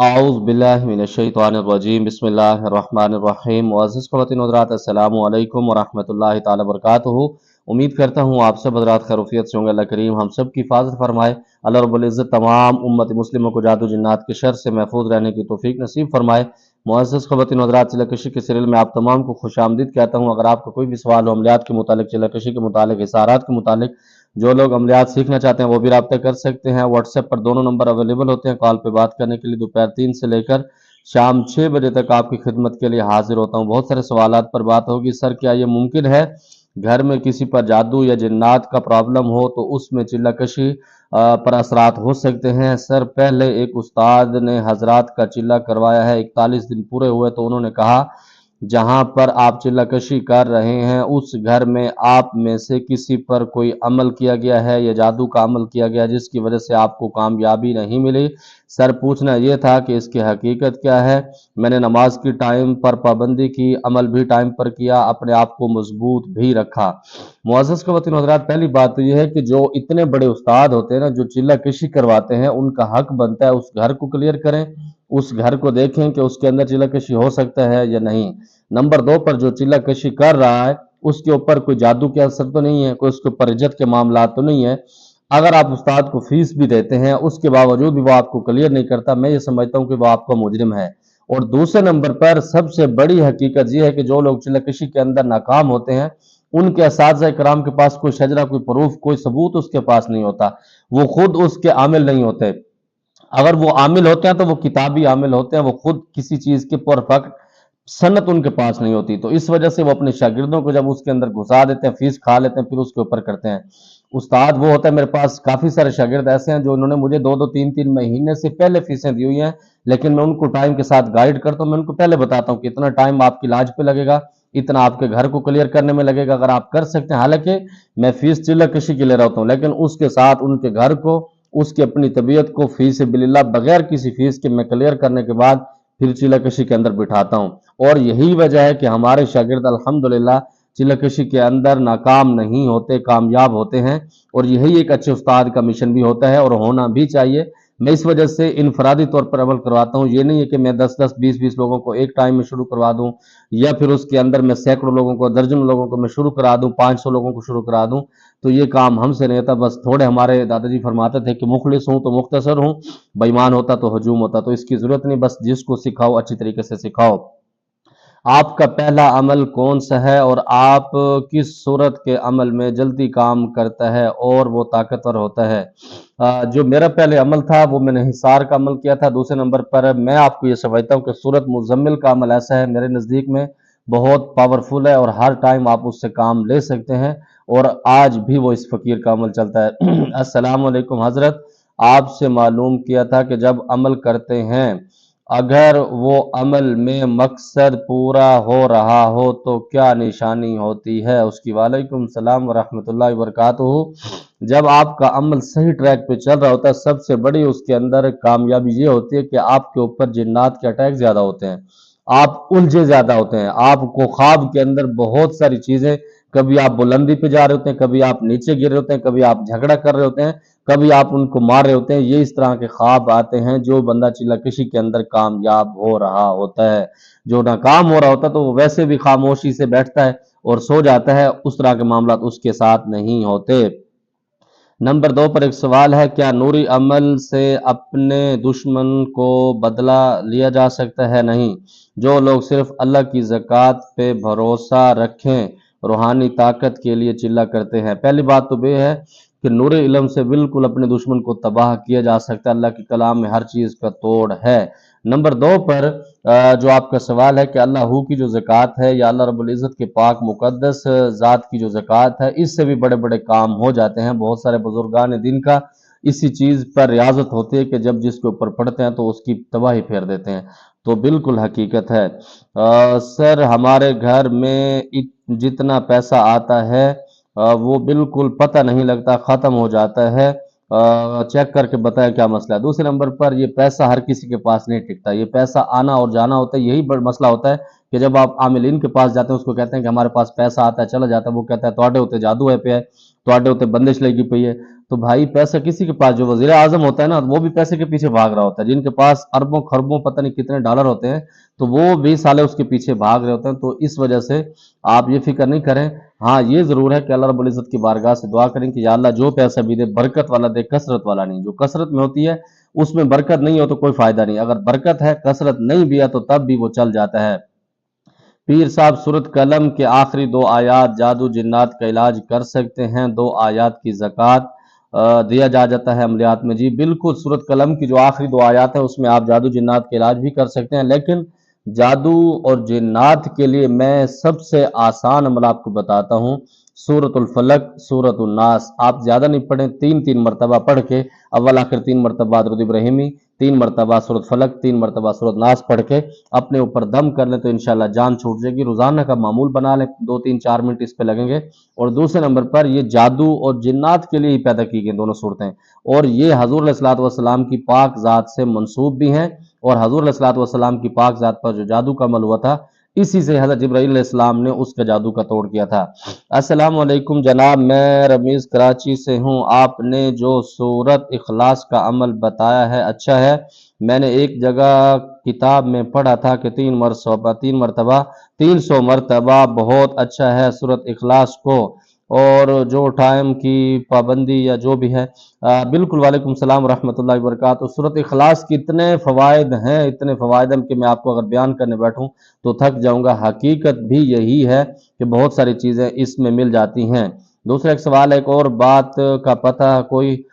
आउज़ बिल्लाहि मिनश्शैतानिर्रजीम बिस्मिल्लाहिर्रहमानिर्रहीम मुअज़्ज़िज़ ख़वातीन हज़रात अस्सलामु अलैकुम व रहमतुल्लाहि ताला बरकातुहू। उम्मीद करता हूँ आप सब हज़रात खैरियत से होंगे। अल्लाह करीम हम सब की हिफाज़त फरमाए। अल्लाह रब्बुल इज़्ज़त तमाम उम्मत मुस्लिमों को जादू जिन्नात के शर से महफूज रहने की तौफीक नसीब फरमाए। मुअज़्ज़िज़ ख़वातीन हज़रात, चिल्ला-कशी के सीरियल में आप तमाम को खुशामदीद कहता हूँ। अगर आपका कोई भी सवाल हो अमलियात के मुतालिक, चिल्ला-कशी के मुतालिक, इशारात के मुतालिक, जो लोग अमलियात सीखना चाहते हैं वो भी राब्ता कर सकते हैं। व्हाट्सएप पर दोनों नंबर अवेलेबल होते हैं कॉल पे बात करने के लिए। दोपहर 3 से लेकर शाम 6 बजे तक आपकी खिदमत के लिए हाजिर होता हूँ। बहुत सारे सवालात पर बात होगी। सर, क्या ये मुमकिन है घर में किसी पर जादू या जिन्नात का प्रॉब्लम हो तो उसमें चिल्ला-कशी पर असरात हो सकते हैं? सर, पहले एक उस्ताद ने हजरात का चिल्ला करवाया है, 41 दिन पूरे हुए तो उन्होंने कहा जहां पर आप चिल्लाकशी कर रहे हैं उस घर में आप में से किसी पर कोई अमल किया गया है या जादू का अमल किया गया जिसकी वजह से आपको कामयाबी नहीं मिली। सर, पूछना यह था कि इसकी हकीकत क्या है। मैंने नमाज की टाइम पर पाबंदी की, अमल भी टाइम पर किया, अपने आप को मजबूत भी रखा। मुअज़्ज़िज़ ख़वातीन हज़रात, पहली बात तो यह है कि जो इतने बड़े उस्ताद होते हैं ना, जो चिल्लाकशी करवाते हैं, उनका हक बनता है उस घर को क्लियर करें, उस घर को देखें कि उसके अंदर चिल्लाकशी हो सकता है या नहीं। नंबर 2 पर जो चिल्लाकशी कर रहा है उसके ऊपर कोई जादू के असर तो नहीं है, कोई उसके ऊपर इज्जत के मामला तो नहीं है। अगर आप उस्ताद को फीस भी देते हैं उसके बावजूद भी वो आपको क्लियर नहीं करता, मैं ये समझता हूँ कि वो आपका मुजरिम है। और दूसरे नंबर पर सबसे बड़ी हकीकत यह है कि जो लोग चिल्लाकशी के अंदर नाकाम होते हैं उनके असातिज़ा किराम के पास कोई शजरा, कोई प्रूफ, कोई सबूत उसके पास नहीं होता। वो खुद उसके आमिल नहीं होते। अगर वो आमिल होते हैं तो वो किताबी आमिल होते हैं, वो खुद किसी चीज के परफेक्ट सनत उनके पास नहीं होती। तो इस वजह से वो अपने शागिर्दों को जब उसके अंदर घुसा देते हैं, फीस खा लेते हैं, फिर उसके ऊपर करते हैं। उस्ताद वो होता है, मेरे पास काफी सारे शागिर्द ऐसे हैं जो उन्होंने मुझे 2-2 3-3 महीने से पहले फीसें दी हुई हैं, लेकिन मैं उनको टाइम के साथ गाइड करता हूँ। मैं उनको पहले बताता हूँ कि इतना टाइम आपकी इलाज पे लगेगा, इतना आपके घर को क्लियर करने में लगेगा, अगर आप कर सकते हैं। हालांकि मैं फीस चिल्ला-कशी के लिए रहता हूँ, लेकिन उसके साथ उनके घर को, उसकी अपनी तबीयत को फीस बिल्लाह बगैर किसी फीस के मैं क्लियर करने के बाद फिर चिल्लाकशी के अंदर बिठाता हूं। और यही वजह है कि हमारे शागिर्द अल्हम्दुलिल्लाह चिल्लाकशी के अंदर नाकाम नहीं होते, कामयाब होते हैं। और यही एक अच्छे उस्ताद का मिशन भी होता है और होना भी चाहिए। मैं इस वजह से इनफरादी तौर पर अमल करवाता हूँ। ये नहीं है कि मैं 10-10 20-20 लोगों को एक टाइम में शुरू करवा दूं, या फिर उसके अंदर मैं सैकड़ों लोगों को, दर्जनों लोगों को मैं शुरू करा दूं, 500 लोगों को शुरू करा दूं। तो ये काम हमसे नहीं होता। बस थोड़े, हमारे दादाजी फरमाते थे कि मुखलिस हूं तो मुख्तसर हूं, बेईमान होता तो हजूम होता। तो इसकी जरूरत नहीं, बस जिसको सिखाओ अच्छी तरीके से सिखाओ। आपका पहला अमल कौन सा है और आप किस सूरत के अमल में जल्दी काम करता है और वो ताकतवर होता है? जो मेरा पहले अमल था वो मैंने हिसार का अमल किया था। दूसरे नंबर पर मैं आपको ये समझता हूँ कि सूरत मुजम्मिल का अमल ऐसा है, मेरे नज़दीक में बहुत पावरफुल है और हर टाइम आप उससे काम ले सकते हैं। और आज भी वो इस फकीर का अमल चलता है। अस्सलाम वालेकुम हजरत, आपसे मालूम किया था कि जब अमल करते हैं अगर वो अमल में मकसद पूरा हो रहा हो तो क्या निशानी होती है उसकी? वालेकुम सलाम व रहमतुल्लाहि व बरकातुहू। जब आपका अमल सही ट्रैक पे चल रहा होता है, सबसे बड़ी उसके अंदर कामयाबी ये होती है कि आपके ऊपर जिन्नात के अटैक ज्यादा होते हैं, आप उलझे ज्यादा होते हैं, आपको ख्वाब के अंदर बहुत सारी चीजें, कभी आप बुलंदी पे जा रहे होते हैं, कभी आप नीचे गिर रहे होते हैं, कभी आप झगड़ा कर रहे होते हैं, कभी आप उनको मार रहे होते हैं। ये इस तरह के ख्वाब आते हैं जो बंदा चिल्लाकशी के अंदर कामयाब हो रहा होता है। जो नाकाम हो रहा होता है तो वो वैसे भी खामोशी से बैठता है और सो जाता है, उस तरह के मामला उसके साथ नहीं होते। नंबर 2 पर एक सवाल है, क्या नूरी अमल से अपने दुश्मन को बदला लिया जा सकता है? नहीं। जो लोग सिर्फ अल्लाह की ज़कात पे भरोसा रखें रूहानी ताकत के लिए चिल्ला करते हैं। पहली बात तो यह है कि नूर इल्म से बिल्कुल अपने दुश्मन को तबाह किया जा सकता है। अल्लाह के कलाम में हर चीज़ का तोड़ है। नंबर 2 पर जो आपका सवाल है कि अल्लाह की जो ज़कात है या अल्लाह रब्बुल इज़्ज़त के पाक मुक़द्दस ज़ात की जो ज़कात है, इससे भी बड़े बड़े काम हो जाते हैं। बहुत सारे बुजुर्गान दिन का इसी चीज़ पर रियाजत होती है कि जब जिसके ऊपर पढ़ते हैं तो उसकी तबाही फेर देते हैं। तो बिल्कुल हकीकत है। सर, हमारे घर में जितना पैसा आता है वो बिल्कुल पता नहीं लगता, ख़त्म हो जाता है। चेक करके बताएं क्या मसला है। दूसरे नंबर पर ये पैसा हर किसी के पास नहीं टिकता, ये पैसा आना और जाना होता है। यही बड़ा मसला होता है कि जब आप आमिलीन के पास जाते हैं, उसको कहते हैं कि हमारे पास पैसा आता है चला जाता है, वो कहता है तोड़े होते जादू है पे है। ਤੁਹਾਡੇ ਉੱਤੇ ਬੰदिश लगी पई है। तो भाई पैसा किसी के पास, जो वजीर आजम होता है ना, वो भी पैसे के पीछे भाग रहा होता है, जिनके पास अरबों खरबों पता नहीं कितने डॉलर होते हैं, तो वो भी साले उसके पीछे भाग रहे होते हैं। तो इस वजह से आप ये फिक्र नहीं करें। हाँ, ये जरूर है कि अल्लाह रब्बुल इज्जत की बारगाह से दुआ करें कि या अल्लाह जो पैसा भी दे बरकत वाला दे, कसरत वाला नहीं। जो कसरत में होती है उसमें बरकत नहीं हो तो कोई फायदा नहीं, अगर बरकत है कसरत नहीं भी है तो तब भी वो चल जाता है। पीर साहब, सूरत कलम के आखिरी 2 आयात जादू जिन्नात का इलाज कर सकते हैं, 2 आयात की ज़कात दिया जा जाता है अमलियात में। जी बिल्कुल, सूरत कलम की जो आखिरी 2 आयात है उसमें आप जादू जिन्नात का इलाज भी कर सकते हैं, लेकिन जादू और जिन्नात के लिए मैं सबसे आसान अमल आपको बताता हूँ, सूरतुल फलक, सूरतुल नास। आप ज़्यादा नहीं पढ़ें, 3-3 मरतबा पढ़ के, अव्वल आखिर 3 मरतबा दुरूद इब्राहिमी, 3 मरतबा सूरत फलक, 3 मरतबा सूरत नास पढ़ के अपने ऊपर दम कर लें तो इंशाल्लाह जान छूट जाएगी। रोजाना का मामूल बना लें, 2-3-4 मिनट इस पे लगेंगे। और दूसरे नंबर पर ये जादू और जिन्नात के लिए ही पैदा की गई दोनों सूरतें, और ये हजूर अलैहिस्सलातु वस्सलाम की पाक ज़ात से मंसूब भी हैं, और हजूर अलैहिस्सलातु वस्सलाम की पाक ज़ात पर जो जादू का अमल हुआ था, इसी से हज़रत जिब्राईल अलैहिस्सलाम ने उसका जादू का तोड़ किया था। अस्सलाम वालेकुम जनाब, मैं रमीज़ कराची से हूँ। आपने जो सूरत इखलास का अमल बताया है अच्छा है। मैंने एक जगह किताब में पढ़ा था कि 300 मरतबा बहुत अच्छा है सूरत इखलास को, और जो टाइम की पाबंदी या जो भी है। बिल्कुल, वालेकुम सलाम रहमतुल्लाहि व बरकातहू। सूरत इखलास के इतने फ़वाइद हैं, इतने फ़वाइद हैं कि मैं आपको अगर बयान करने बैठूं तो थक जाऊंगा। हकीकत भी यही है कि बहुत सारी चीज़ें इसमें मिल जाती हैं। दूसरा एक सवाल है, एक और बात का पता कोई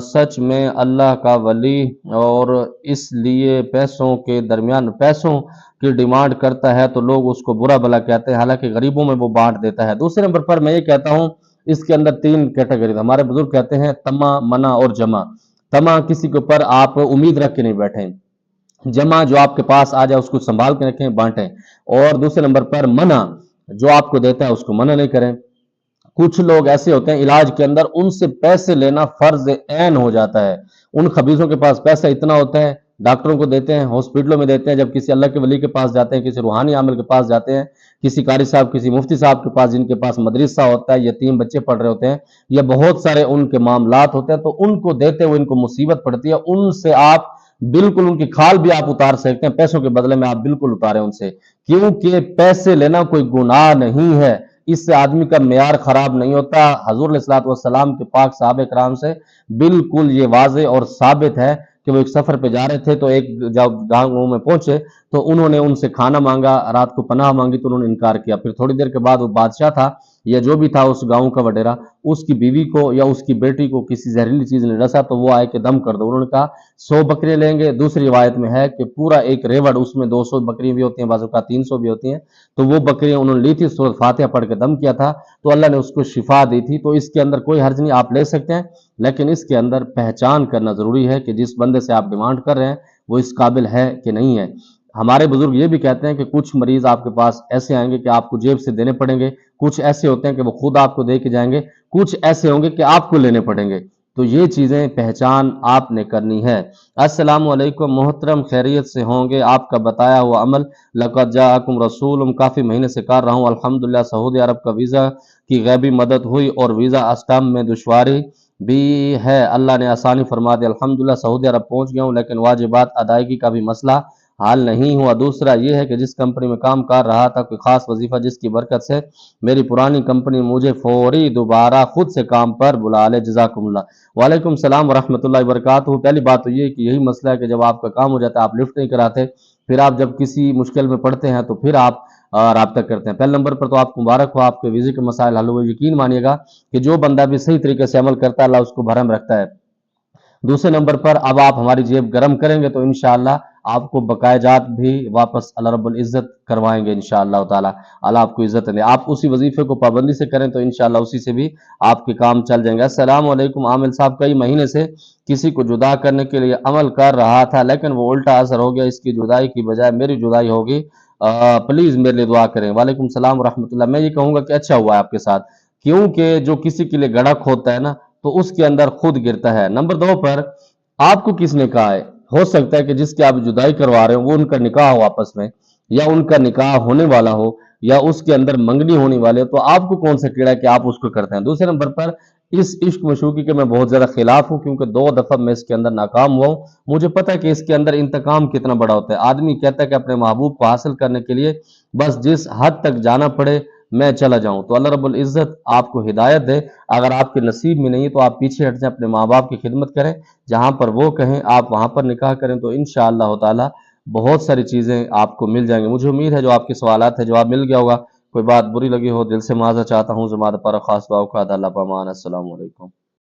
सच में अल्लाह का वली और इसलिए पैसों के दरमियान पैसों की डिमांड करता है तो लोग उसको बुरा भला कहते हैं, हालांकि गरीबों में वो बांट देता है। दूसरे नंबर पर मैं ये कहता हूँ, इसके अंदर 3 कैटेगरी, हमारे बुजुर्ग कहते हैं तमा, मना और जमा। तमा, किसी के ऊपर आप उम्मीद रख के नहीं बैठे। जमा, जो आपके पास आ जाए उसको संभाल के रखें, बांटें। और दूसरे नंबर पर मना, जो आपको देता है उसको मना नहीं करें। कुछ लोग ऐसे होते हैं इलाज के अंदर उनसे पैसे लेना फर्ज ऐन हो जाता है। उन खबीसों के पास पैसा इतना होता है, डॉक्टरों को देते हैं, हॉस्पिटलों में देते हैं, जब किसी अल्लाह के वली के पास जाते हैं, किसी रूहानी आमिल के पास जाते हैं, किसी कारी साहब, किसी मुफ्ती साहब के पास जिनके पास मदरसा होता है, यतीम बच्चे पढ़ रहे होते हैं, या बहुत सारे उनके मामलात होते हैं, तो उनको देते हुए इनको मुसीबत पड़ती है। उनसे आप बिल्कुल उनकी खाल भी आप उतार सकते हैं, पैसों के बदले में आप बिल्कुल उतारें उनसे, क्योंकि पैसे लेना कोई गुनाह नहीं है, इससे आदमी का मेयार खराब नहीं होता। हजूर अलैहिस्सलातु वस्सलाम के पाक साहबे कराम से बिल्कुल ये वाजे और साबित है कि वो एक सफर पे जा रहे थे, तो एक जब गांव में पहुंचे तो उन्होंने उनसे खाना मांगा, रात को पनाह मांगी तो उन्होंने इनकार किया। फिर थोड़ी देर के बाद वो बादशाह था या जो भी था उस गांव का वडेरा, उसकी बीवी को या उसकी बेटी को किसी जहरीली चीज ने डसा, तो वो आए कि दम कर दो। उन्होंने कहा 100 बकरियां लेंगे। दूसरी रिवायत में है कि पूरा एक रेवड़, उसमें 200 बकरियां भी होती हैं, बाजू का 300 भी होती हैं, तो वो बकरियां उन्होंने ली थी, सूरत फातिहा पढ़ के दम किया था, तो अल्लाह ने उसको शिफा दी थी। तो इसके अंदर कोई हर्ज नहीं, आप ले सकते हैं, लेकिन इसके अंदर पहचान करना जरूरी है कि जिस बंदे से आप डिमांड कर रहे हैं वो इस काबिल है कि नहीं है। हमारे बुजुर्ग ये भी कहते हैं कि कुछ मरीज आपके पास ऐसे आएंगे कि आपको जेब से देने पड़ेंगे, कुछ ऐसे होते हैं कि वो खुद आपको दे के जाएंगे, कुछ ऐसे होंगे कि आपको लेने पड़ेंगे। तो ये चीजें पहचान आपने करनी है। अस्सलाम वालेकुम मोहतरम, खैरियत से होंगे? आपका बताया हुआ अमल लक़द जाअकुम रसूलुम काफ़ी महीने से कर रहा हूँ अल्हम्दुलिल्लाह। सऊदी अरब का वीज़ा की गैबी मदद हुई और वीज़ा अस्टाम में दुश्वारी भी है, अल्लाह ने आसानी फरमा दी अल्हम्दुलिल्लाह। सऊदी अरब पहुँच गया हूँ, लेकिन वाजिबात अदायगी का भी मसला हाल नहीं हुआ। दूसरा ये है कि जिस कंपनी में काम कर रहा था, कोई खास वजीफा जिसकी बरकत से मेरी पुरानी कंपनी मुझे फौरी दोबारा खुद से काम पर बुला ले, जज़ाकुमुल्लाह। वालेकुम सलाम वरहमतुल्लाहि वबरकातुहू। पहली बात तो ये कि यही मसला है कि जब आपका काम हो जाता है आप लिफ्ट नहीं कराते, फिर आप जब किसी मुश्किल में पड़ते हैं तो फिर आप राब्ता करते हैं। पहले नंबर पर तो आपको मुबारक हो, आपके वीज़े के मसाइल हल हुए। यकीन मानिएगा कि जो बंदा भी सही तरीके से अमल करता है अल्लाह उसको भरम रखता है। दूसरे नंबर पर अब आप हमारी जेब गर्म करेंगे तो इंशाअल्लाह आपको बकायजात भी वापस अल्लाह रब्बुल इज़्ज़त करवाएंगे इंशाअल्लाह ताला। अल्लाह आपको इज़्ज़त दे। आप उसी वजीफे को पाबंदी से करें तो इंशाअल्लाह उसी से भी आपके काम चल जाएंगे। अस्सलाम वालेकुम आमिल साहब, कई महीने से किसी को जुदा करने के लिए अमल कर रहा था, लेकिन वो उल्टा असर हो गया, इसकी जुदाई की बजाय मेरी जुदाई होगी, प्लीज मेरे लिए दुआ करें। वालेकुम सलाम रहमतुल्लाह। मैं ये कहूंगा कि अच्छा हुआ है आपके साथ, क्योंकि जो किसी के लिए गड़क होता है ना तो उसके अंदर खुद गिरता है। नंबर 2 पर आपको किसने कहा है, हो सकता है कि जिसकी आप जुदाई करवा रहे हो वो उनका निकाह हो आपस में, या उनका निकाह होने वाला हो, या उसके अंदर मंगनी होने वाले, तो आपको कौन सा कीड़ा है कि आप उसको करते हैं। दूसरे नंबर पर इस इश्क मशूकी के मैं बहुत ज़्यादा खिलाफ हूँ, क्योंकि 2 दफ़ा मैं इसके अंदर नाकाम हुआ हूँ। मुझे पता है कि इसके अंदर इंतकाम कितना बड़ा होता है। आदमी कहता है कि अपने महबूब को हासिल करने के लिए बस जिस हद तक जाना पड़े मैं चला जाऊं। तो अल्लाह रब्बुल इज़्ज़त आपको हिदायत दे। अगर आपके नसीब में नहीं है तो आप पीछे हट जाएं, अपने माँ बाप की खिदमत करें, जहां पर वो कहें आप वहां पर निकाह करें, तो इंशाअल्लाह ताला बहुत सारी चीज़ें आपको मिल जाएंगी। मुझे उम्मीद है जो आपके सवालात है जवाब मिल गया होगा। कोई बात बुरी लगी हो दिल से माज़ा चाहता हूँ। ज़मात पर ख़ास दुआ का अल्लाह पामान। अस्सलामु अलैकुम।